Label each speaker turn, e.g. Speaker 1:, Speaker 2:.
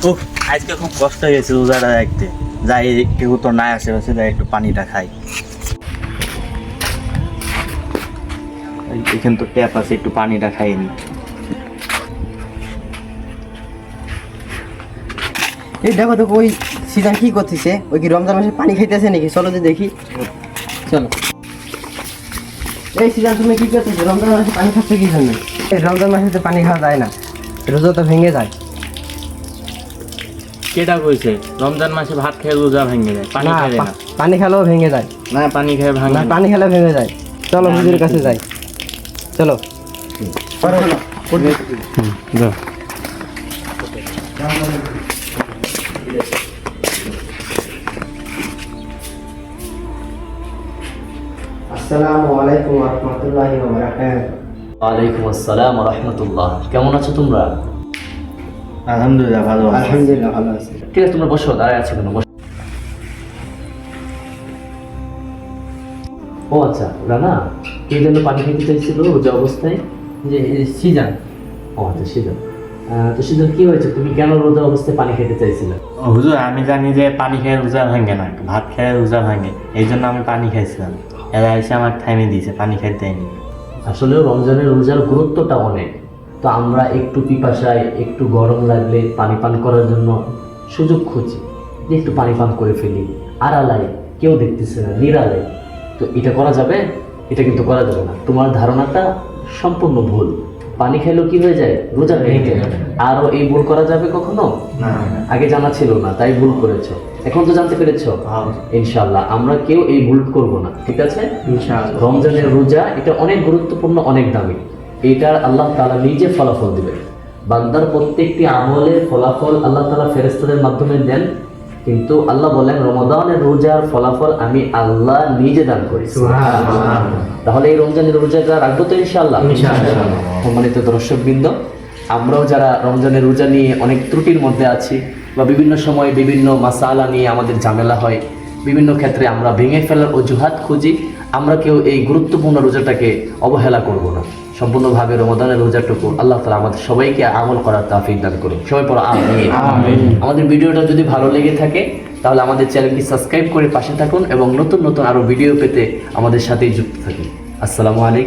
Speaker 1: ও আজকে খুব কষ্ট হয়ে গেছে রোজাটা দেখতে, যাই কেউ তো নাই আশেপাশে, যাই একটু পানিটা খাই। এখানে তো ট্যাপ আছে, একটু পানিটা খাইনি।
Speaker 2: এই দেখো দেখো ওই সিজন কি করতেছে, ওই কি রমজান মাসে পানি খাইতেছে নাকি? চলো যে দেখি, চলো। এই সিজন তুমি কি করতেছো? রমজান মাসে পানি খাচ্ছ কি জন্য? এই রমজান মাসে তো পানি খাওয়া যায় না, রোজা তো ভেঙে যায়।
Speaker 1: কেটা কইছে রমজান মাসে ভাত খেয়ে রোজা ভেঙে যায়? পানি খাই না,
Speaker 2: পানি খেলেও ভেঙে যায়
Speaker 1: না পানি খেয়ে ভাঙে
Speaker 2: না,
Speaker 1: না।
Speaker 2: পানি খেলে ভেঙে যায়। চলো হুজুরের কাছে যাই, চলো। আসসালামু আলাইকুম ওয়া রাহমাতুল্লাহি ওয়া বারাকাতুহু।
Speaker 3: ওয়ালাইকুম আসসালাম ওয়া রাহমাতুল্লাহ। কেমন আছো তোমরা?
Speaker 1: আলহামদুলিল্লাহ ভালো আছি।
Speaker 2: আলহামদুলিল্লাহ ভালো আছি।
Speaker 3: ঠিক আছে, তোমরা বসো, দাঁড়ায় আছো কেন? বসো। ও আচ্ছা, রানা এই জন্য পানি খেতে চাইছিল রোজা অবস্থায়?
Speaker 2: যে সিজন,
Speaker 3: ও আচ্ছা, সেজন। তো সেজন কি হয়েছে, তুমি কেন রোজা অবস্থায় পানি খেতে চাইছিলে?
Speaker 1: হুজুর আমি জানি যে পানি খেয়ে রোজা ভাঙে না, ভাত খেয়ে রোজা ভাঙে, এই জন্য আমি পানি খাইছিলাম। এরা এসে আমার থাইমে দিয়েছে, পানি খাইতে দেয়নি।
Speaker 3: আসলেও রমজানের রোজার গুরুত্বটা অনেক। তো আমরা একটু পিপাসায়, একটু গরম লাগলে পানি পান করার জন্য সুযোগ খুঁজি যে একটু পানি পান করে ফেলি, আড়ালায়, কেউ দেখতেছে না, নিরালায়। তো এটা করা যাবে? এটা কিন্তু করা যাবে না। তোমার ধারণাটা সম্পূর্ণ ভুল। পানি খেলেও কি হয়ে যায়? রোজা ভেঙে যায়। আরও এই ভুল করা যাবে কখনো? আগে জানা ছিল না, তাই ভুল করেছো। এখন তো জানতে পেরেছো। ইনশাআল্লাহ আমরা কেউ এই ভুল করব না, ঠিক আছে?
Speaker 2: ইনশাআল্লাহ।
Speaker 3: রমজানের রোজা এটা অনেক গুরুত্বপূর্ণ, অনেক দামি। এটার আল্লাহ তাআলা নিজে ফলাফল দিবেন। বান্দার প্রত্যেকটি আমলের ফলাফল আল্লাহ তাআলা ফেরেশতাদের মাধ্যমে দেন, কিন্তু আল্লাহ বলেন রমাদানের রোজার ফলাফল আমি আল্লাহ নিজে দান করি। তাহলে এই রমজানের রোজাটা রাখবো তো ইনশাআল্লাহ। সম্মানিত দর্শকবৃন্দ, আমরাও যারা রমজানের রোজা নিয়ে অনেক ত্রুটির মধ্যে আছি, বা বিভিন্ন সময় বিভিন্ন মাসালা নিয়ে আমাদের ঝামেলা হয়, বিভিন্ন ক্ষেত্রে আমরা ভেঙে ফেলার অজুহাত খুঁজি, আমরা কেউ এই গুরুত্বপূর্ণ রোজাটাকে অবহেলা করব না। সম্পূর্ণভাবে রমাদানের রোজাটুকু আল্লাহ তাআলা আমাদের সবাইকে আমল করার তৌফিক দান করুন। সবাই পড়ো আমিন। আমাদের ভিডিওটা যদি ভালো লেগে থাকে তাহলে আমাদের চ্যানেলটি সাবস্ক্রাইব করে পাশে থাকুন এবং নতুন নতুন আরও ভিডিও পেতে আমাদের সাথেই যুক্ত থাকুন। আসসালামু আলাইকুম।